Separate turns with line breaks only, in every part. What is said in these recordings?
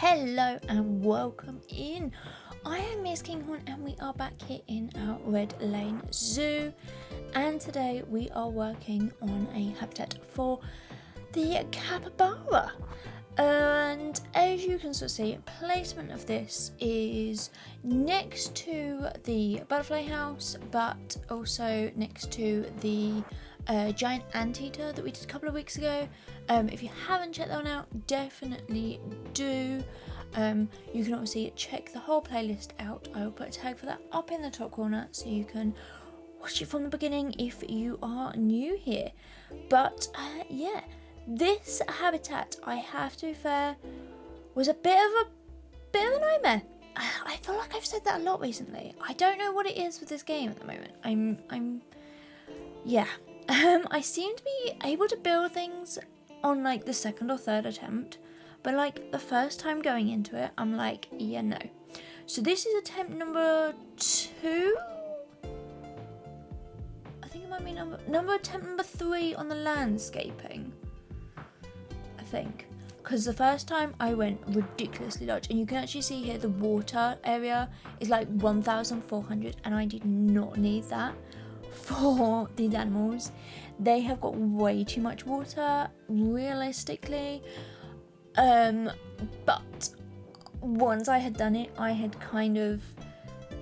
Hello and welcome in. I am Miss Kinghorn and we are back here in our Red Lane Zoo, and today we are working on a habitat for the capybara. And as you can sort of see, placement of this is next to the butterfly house, but also next to the giant anteater that we did a couple of weeks ago. If you haven't checked that one out, definitely do. You can obviously check the whole playlist out. I will put a tag for that up in the top corner so you can watch it from the beginning if you are new here. But yeah, this habitat, I have to be fair, was a bit of a nightmare. I feel like I've said that a lot recently. I don't know what it is with this game at the moment. I seem to be able to build things on like the second or third attempt, but like the first time going into it, I'm like, yeah, no. So this is attempt number 2. I think it might be attempt number 3 on the landscaping. I think. Because the first time I went ridiculously large, and you can actually see here the water area is like 1,400, and I did not need that for these animals. They have got way too much water, realistically. But once I had done it, I had kind of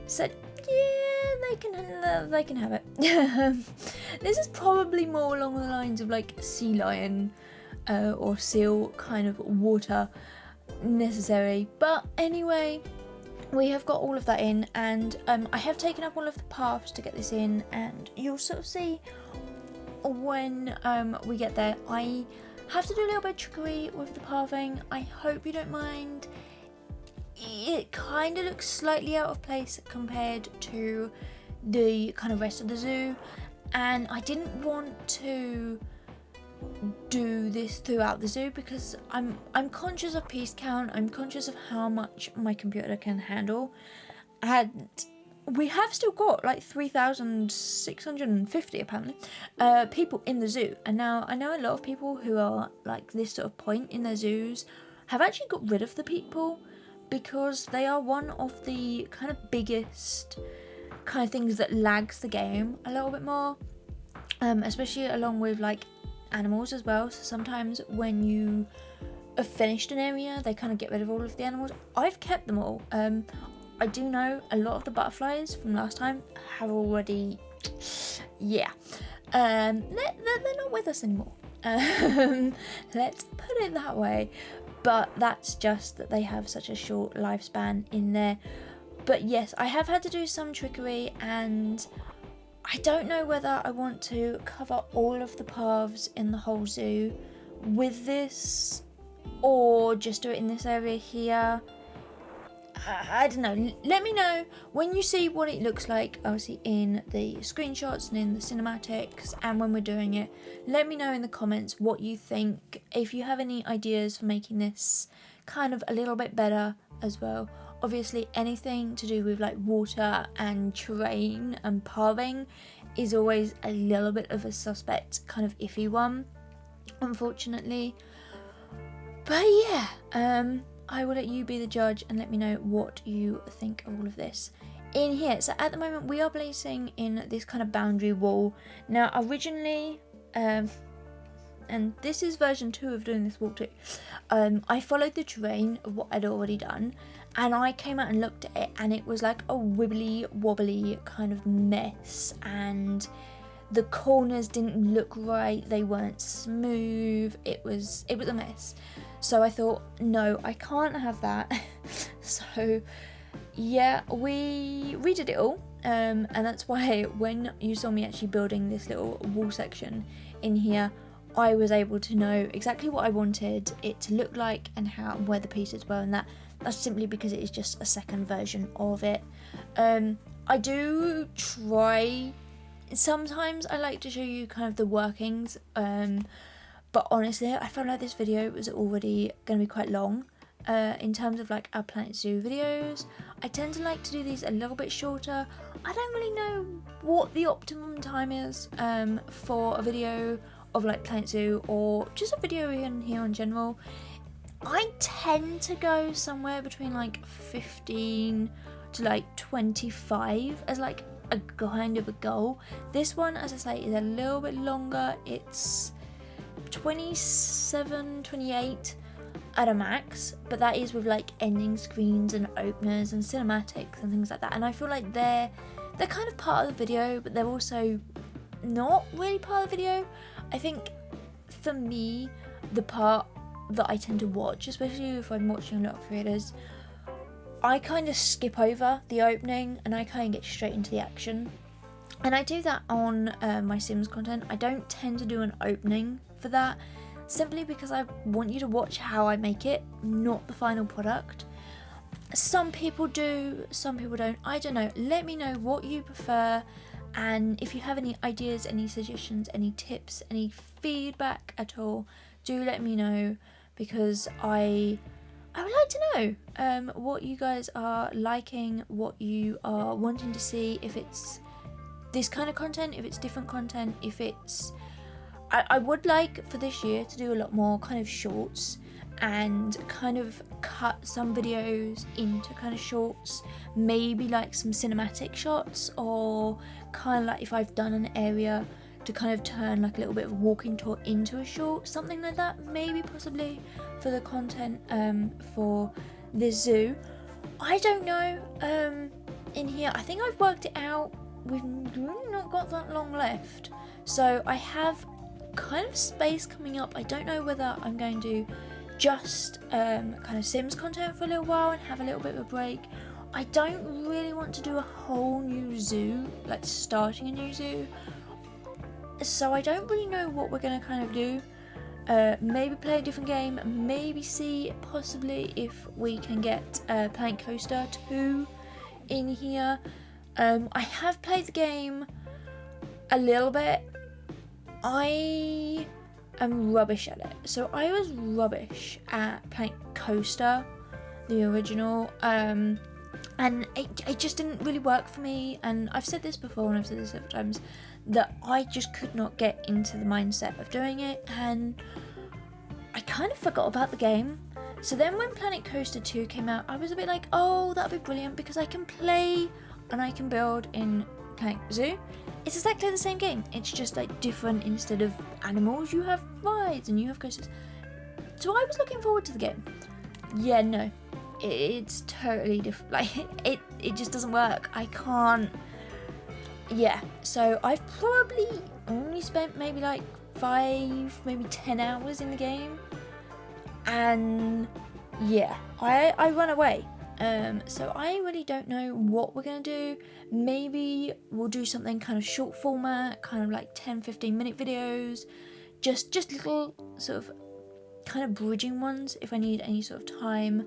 said, yeah, they can have it. This is probably more along the lines of like sea lion or seal kind of water necessary. But anyway, we have got all of that in, and I have taken up all of the paths to get this in, and you'll sort of see when we get there. I have to do a little bit of trickery with the pathing. I hope you don't mind. It kind of looks slightly out of place compared to the kind of rest of the zoo, and I didn't want to do this throughout the zoo because I'm conscious of piece count. I'm conscious of how much my computer can handle, and we have still got like 3,650 apparently people in the zoo. And now I know a lot of people who are like this sort of point in their zoos have actually got rid of the people because they are one of the kind of biggest kind of things that lags the game a little bit more, especially along with like animals as well. So sometimes when you have finished an area, they kind of get rid of all of the animals. I've kept them all. I do know a lot of the butterflies from last time have already, they're not with us anymore. Let's put it that way. But that's just that they have such a short lifespan in there. But yes, I have had to do some trickery, and I don't know whether I want to cover all of the paths in the whole zoo with this or just do it in this area here. I don't know. Let me know when you see what it looks like, obviously in the screenshots and in the cinematics, and when we're doing it, let me know in the comments what you think. If you have any ideas for making this kind of a little bit better as well. Obviously anything to do with like water and terrain and pathing is always a little bit of a suspect, kind of iffy one, unfortunately. But yeah, I will let you be the judge and let me know what you think of all of this in here. So at the moment we are placing in this kind of boundary wall. Now originally, and this is version 2 of doing this walkthrough, I followed the terrain of what I'd already done, and I came out and looked at it, and it was like a wibbly wobbly kind of mess, and the corners didn't look right, they weren't smooth, it was a mess. So I thought, no, I can't have that. So yeah, we redid it all, and that's why when you saw me actually building this little wall section in here, I was able to know exactly what I wanted it to look like and where the pieces were, and that's simply because it is just a second version of it. I do try, sometimes I like to show you kind of the workings, but honestly I felt like this video was already going to be quite long. In terms of like our Planet Zoo videos, I tend to like to do these a little bit shorter. I don't really know what the optimum time is for a video of like Planet Zoo or just a video in here in general. I tend to go somewhere between like 15 to like 25 as like a kind of a goal. This one, as I say, is a little bit longer. It's 27, 28 at a max, but that is with like ending screens and openers and cinematics and things like that. And I feel like they're kind of part of the video, but they're also not really part of the video. I think for me, the part that I tend to watch, especially if I'm watching a lot of creators, I kind of skip over the opening and I kind of get straight into the action. And I do that on my Sims content. I don't tend to do an opening for that, simply because I want you to watch how I make it, not the final product. Some people do, some people don't. I don't know. Let me know what you prefer, and if you have any ideas, any suggestions, any tips, any feedback at all, do let me know, because I would like to know what you guys are liking, what you are wanting to see, if it's this kind of content, if it's different content, if it's... I would like for this year to do a lot more kind of shorts and kind of cut some videos into kind of shorts, maybe like some cinematic shots, or kind of like if I've done an area to kind of turn like a little bit of a walking tour into a short, something like that, maybe possibly for the content for this zoo. I don't know. In here, I think I've worked it out. We've really not got that long left, so I have kind of space coming up. I don't know whether I'm going to just kind of Sims content for a little while and have a little bit of a break. I don't really want to do a whole new zoo, like starting a new zoo, so I don't really know what we're going to kind of do. Maybe play a different game, maybe see possibly if we can get Planet Coaster 2 in here. I have played the game a little bit. I am rubbish at it. So I was rubbish at Planet Coaster, the original, and it just didn't really work for me. And I've said this before, and I've said this several times, that I just could not get into the mindset of doing it, and I kind of forgot about the game. So then when Planet Coaster 2 came out, I was a bit like, oh, that'd be brilliant, because I can play and I can build in Planet Zoo. It's exactly the same game, it's just like different. Instead of animals, you have rides and you have coasters. So I was looking forward to the game. Yeah, no, it's totally different. Like it just doesn't work. I can't. Yeah, so I've probably only spent maybe like 5, maybe 10 hours in the game, and yeah, I run away. So I really don't know what we're going to do. Maybe we'll do something kind of short format, kind of like 10-15 minute videos, just little sort of kind of bridging ones if I need any sort of time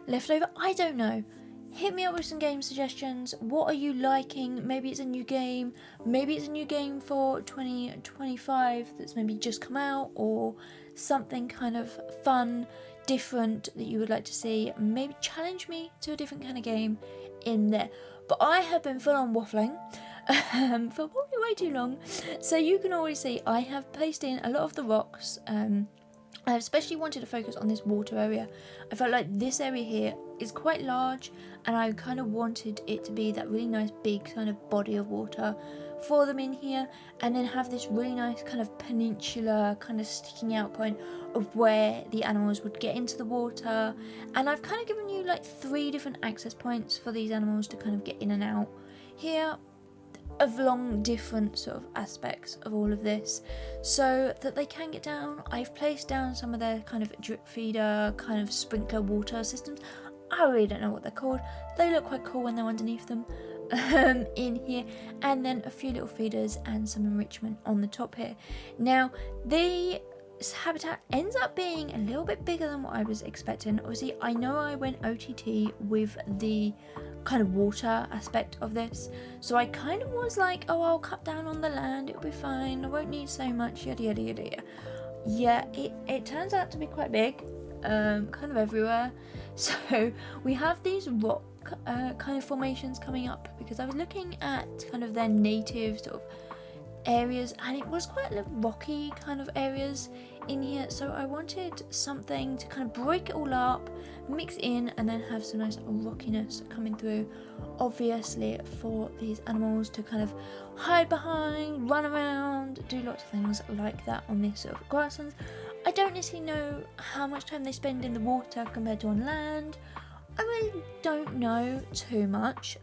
left over. I don't know. Hit me up with some game suggestions. What are you liking? Maybe it's a new game. Maybe it's a new game for 2025 that's maybe just come out, or something kind of fun, different that you would like to see. Maybe challenge me to a different kind of game in there. But I have been full on waffling for probably way too long. So you can already see I have placed in a lot of the rocks. I especially wanted to focus on this water area. I felt like this area here is quite large, and I kind of wanted it to be that really nice big kind of body of water for them in here, and then have this really nice kind of peninsula kind of sticking out point of where the animals would get into the water. And I've kind of given you like 3 different access points for these animals to kind of get in and out here, along different sort of aspects of all of this, so that they can get down. I've placed down some of their kind of drip feeder, kind of sprinkler water systems. I really don't know what they're called. They look quite cool when they're underneath them in here. And then a few little feeders and some enrichment on the top here. Now, the habitat ends up being a little bit bigger than what I was expecting. Obviously, I know I went OTT with the kind of water aspect of this, so I kind of was like, oh, I'll cut down on the land, it'll be fine, I won't need so much, yada yada yada yada. Yeah, it turns out to be quite big, kind of everywhere. So we have these rock kind of formations coming up, because I was looking at kind of their native sort of areas, and it was quite rocky kind of areas in here, so I wanted something to kind of break it all up, mix in, and then have some nice rockiness coming through, obviously for these animals to kind of hide behind, run around, do lots of things like that on this sort of grasslands. I don't necessarily know how much time they spend in the water compared to on land. I really don't know too much,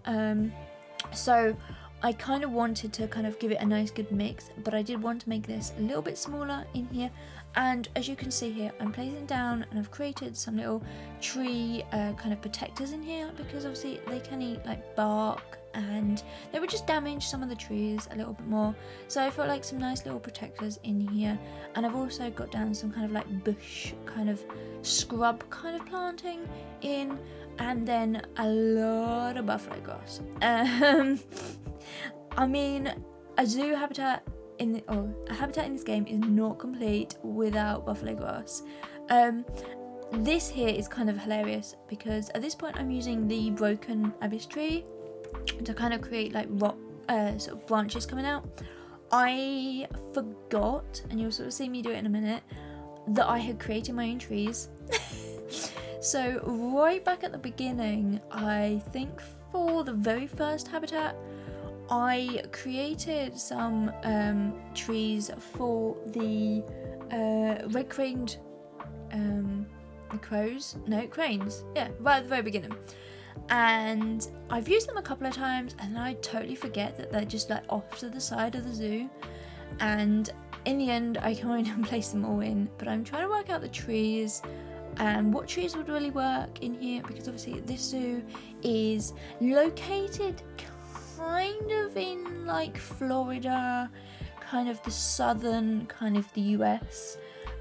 so I kind of wanted to kind of give it a nice good mix, but I did want to make this a little bit smaller in here. And as you can see here, I'm placing down and I've created some little tree kind of protectors in here, because obviously they can eat like bark and they would just damage some of the trees a little bit more. So I felt like some nice little protectors in here. And I've also got down some kind of like bush kind of scrub kind of planting in, and then a lot of buffalo grass. I mean, a zoo habitat a habitat in this game is not complete without buffalo grass. This here is kind of hilarious because at this point I'm using the broken abyss tree to kind of create like rock sort of branches coming out. I forgot, and you'll sort of see me do it in a minute, that I had created my own trees. So right back at the beginning, I think for the very first habitat, I created some trees for the red-craned cranes, yeah, right at the very beginning. And I've used them a couple of times, and I totally forget that they're just like off to the side of the zoo. And in the end, I kind of place them all in, but I'm trying to work out the trees and what trees would really work in here, because obviously this zoo is located kind of in like Florida, kind of the southern kind of the US,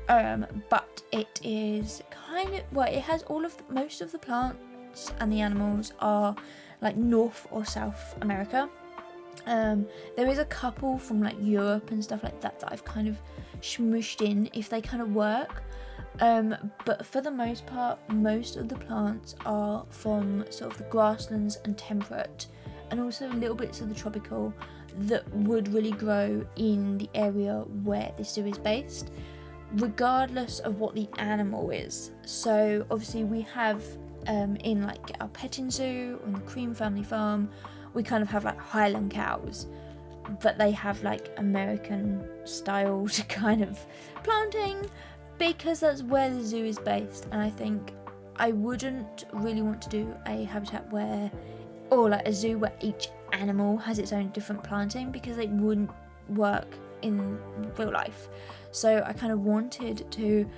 but it is kind of, well, it has most of the plants and the animals are like North or South America. There is a couple from like Europe and stuff like that I've kind of smooshed in if they kind of work. But for the most part, most of the plants are from sort of the grasslands and temperate, and also little bits of the tropical that would really grow in the area where this zoo is based, regardless of what the animal is. So obviously we have in like our petting zoo or in the Cream family farm, we kind of have like Highland cows, but they have like American styled kind of planting, because that's where the zoo is based. And I think I wouldn't really want to do a habitat where, or like a zoo where each animal has its own different planting, because it wouldn't work in real life. So I kind of wanted to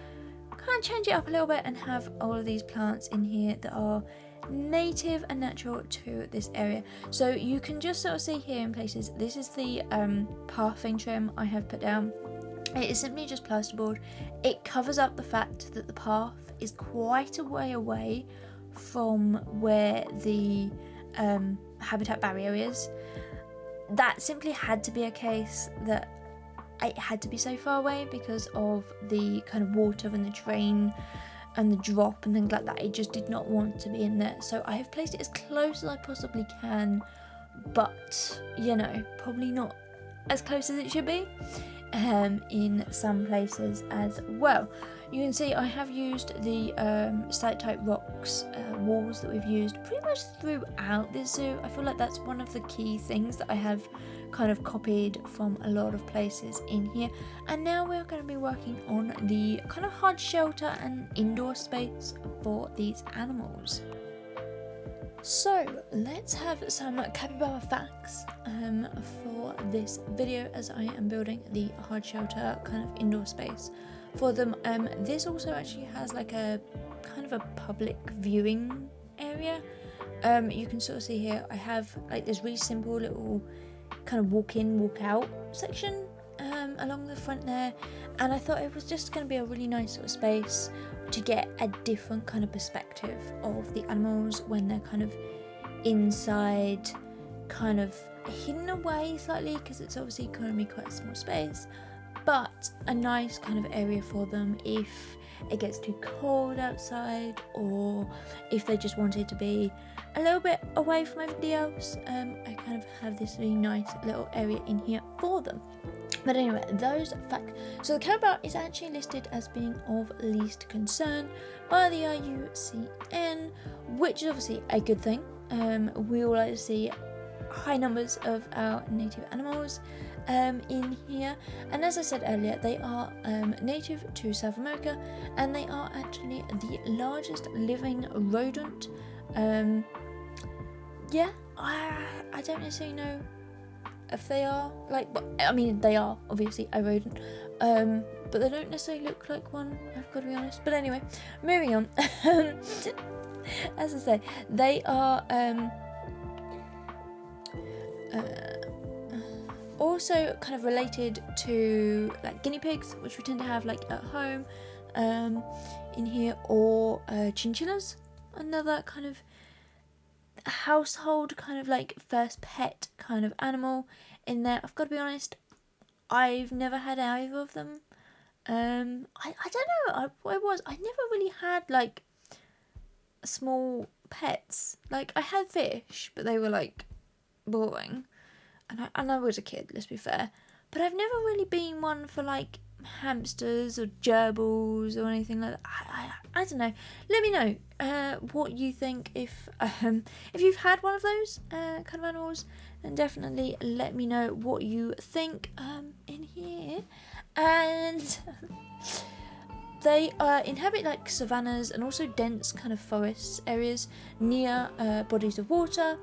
kind of change it up a little bit and have all of these plants in here that are native and natural to this area. So you can just sort of see here in places, this is the pathing trim I have put down. It is simply just plasterboard. It covers up the fact that the path is quite a way away from where the habitat barrier is. That simply had to be a case that it had to be so far away because of the kind of water and the drain and the drop and things like that. It just did not want to be in there. So I have placed it as close as I possibly can, but you know, probably not as close as it should be in some places as well. You can see I have used the stalactite rocks walls that we've used pretty much throughout this zoo. I feel like that's one of the key things that I have kind of copied from a lot of places in here. And now we're going to be working on the kind of hard shelter and indoor space for these animals. So let's have some capybara facts for this video, as I am building the hard shelter kind of indoor space for them. This also actually has like a kind of a public viewing area. You can sort of see here I have like this really simple little kind of walk in, walk out section along the front there, and I thought it was just going to be a really nice sort of space to get a different kind of perspective of the animals when they're kind of inside, kind of hidden away slightly, because it's obviously going to be quite a small space, but a nice kind of area for them if it gets too cold outside, or if they just wanted to be a little bit away from everybody else. I kind of have this really nice little area in here for them. But anyway, those facts. So the capybara is actually listed as being of least concern by the IUCN, which is obviously a good thing. We all like to see high numbers of our native animals in here, and as I said earlier, they are native to South America, and they are actually the largest living rodent. Yeah, I don't necessarily know if they are like, I mean, they are obviously a rodent, but they don't necessarily look like one, I've got to be honest. But anyway, moving on. As I say, they are also kind of related to like guinea pigs, which we tend to have like at home in here, or chinchillas, another kind of household kind of like first pet kind of animal in there. I've got to be honest, I've never had either of them. I don't know what it was. I never really had like small pets. Like I had fish, but they were like boring, and I was a kid, let's be fair, but I've never really been one for like hamsters or gerbils or anything like that. I don't know. Let me know what you think. If you've had one of those kind of animals, then definitely let me know what you think in here. And they inhabit like savannas and also dense kind of forest areas near bodies of water.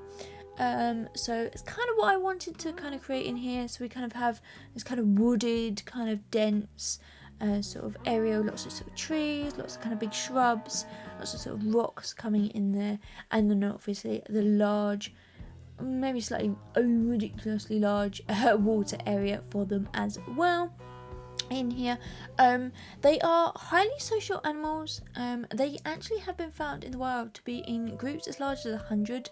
So it's kind of what I wanted to kind of create in here. So we kind of have this kind of wooded, kind of dense sort of area, lots of sort of trees, lots of kind of big shrubs, lots of sort of rocks coming in there, and then obviously the large, maybe slightly ridiculously large water area for them as well. In here, they are highly social animals. They actually have been found in the wild to be in groups as large as 100,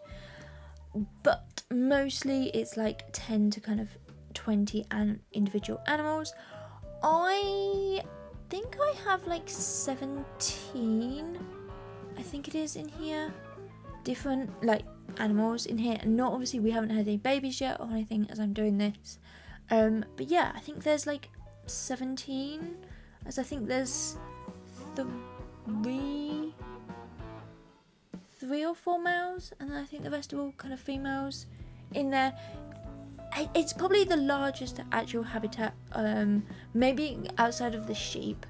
but mostly it's like 10 to kind of 20 individual animals. I think I have like 17, I think it is, in here, different like animals in here. And not obviously, we haven't had any babies yet or anything as I'm doing this, but yeah, I think there's like 17, as I think there's three or four males, and then I think the rest are all kind of females in there. It's probably the largest actual habitat, maybe outside of the sheep.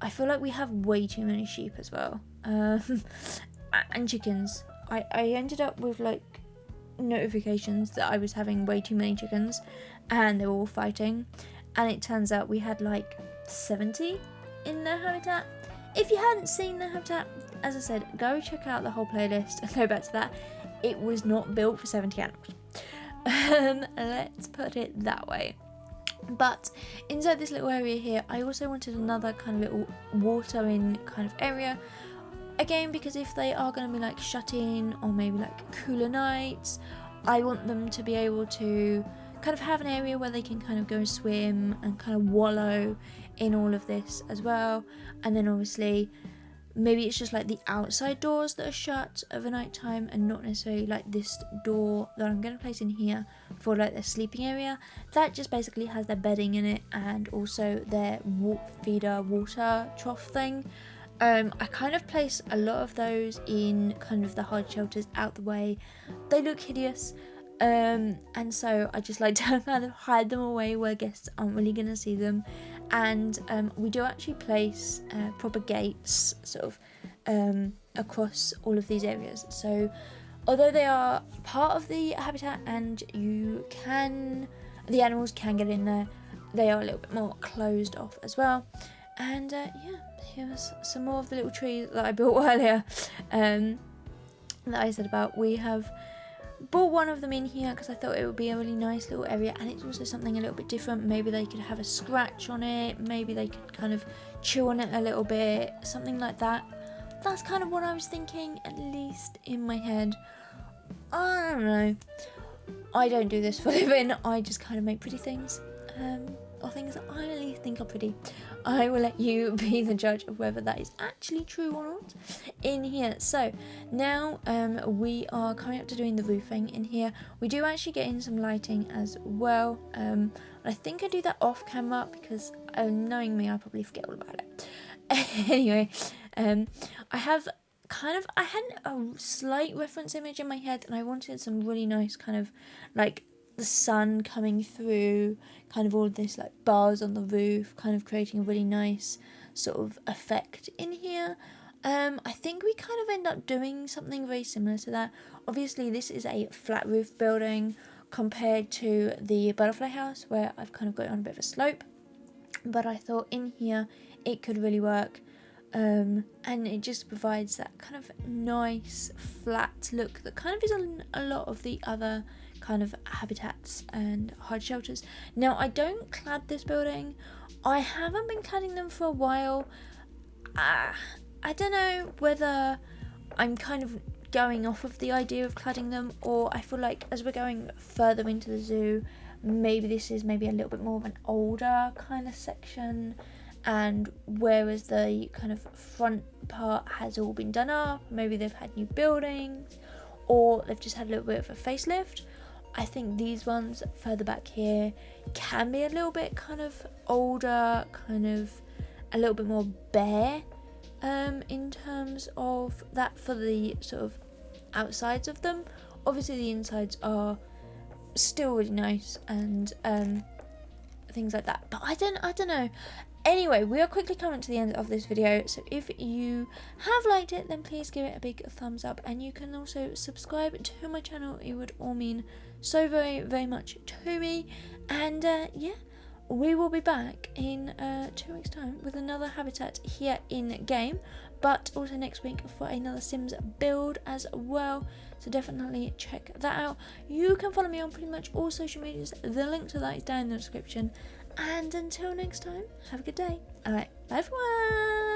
I feel like we have way too many sheep as well, and chickens. I ended up with like notifications that I was having way too many chickens, and they were all fighting, and it turns out we had like 70 in their habitat. If you hadn't seen their habitat, as I said, go check out the whole playlist and go back to that. It was not built for 70 animals. Let's put it that way. But inside this little area here, I also wanted another kind of little watering kind of area. Again, because if they are going to be like shut in, or maybe like cooler nights, I want them to be able to kind of have an area where they can kind of go swim and kind of wallow in all of this as well. And then obviously maybe it's just like the outside doors that are shut overnight time, and not necessarily like this door that I'm going to place in here for like their sleeping area. That just basically has their bedding in it, and also their feeder water trough thing. I kind of place a lot of those in kind of the hard shelters out the way. They look hideous, and so I just like to kind of hide them away where guests aren't really going to see them. And we do actually place proper gates sort of across all of these areas. So although they are part of the habitat and the animals can get in there, they are a little bit more closed off as well. And yeah, here's some more of the little trees that I built earlier that I said about. We have bought one of them in here because I thought it would be a really nice little area, and it's also something a little bit different. Maybe they could have a scratch on it, maybe they could kind of chew on it a little bit, something like that. That's kind of what I was thinking, at least in my head. I don't know, I don't do this for a living, I just kind of make pretty things. or things that I at least think are pretty. I will let you be the judge of whether that is actually true or not in here. So now we are coming up to doing the roofing in here. We do actually get in some lighting as well. I think I do that off camera because knowing me, I'll probably forget all about it. Anyway, I had a slight reference image in my head, and I wanted some really nice kind of like the sun coming through, kind of all of this like bars on the roof, kind of creating a really nice sort of effect in here. I think we kind of end up doing something very similar to that. Obviously this is a flat roof building compared to the butterfly house where I've kind of got it on a bit of a slope, but I thought in here it could really work. And it just provides that kind of nice flat look that kind of is a lot of the other kind of habitats and hard shelters. Now I don't clad this building. I haven't been cladding them for a while. I don't know whether I'm kind of going off of the idea of cladding them, or I feel like as we're going further into the zoo, maybe this is maybe a little bit more of an older kind of section, and whereas the kind of front part has all been done up, maybe they've had new buildings or they've just had a little bit of a facelift. I think these ones further back here can be a little bit kind of older, kind of a little bit more bare in terms of that for the sort of outsides of them. Obviously the insides are still really nice and things like that, but I don't know. Anyway, we are quickly coming to the end of this video, so if you have liked it, then please give it a big thumbs up, and you can also subscribe to my channel. It would all mean so very, very much to me. And yeah, we will be back in 2 weeks' time with another habitat here in game, but also next week for another Sims build as well. So definitely check that out. You can follow me on pretty much all social medias. The link to that is down in the description. And until next time, have a good day. Alright, bye everyone!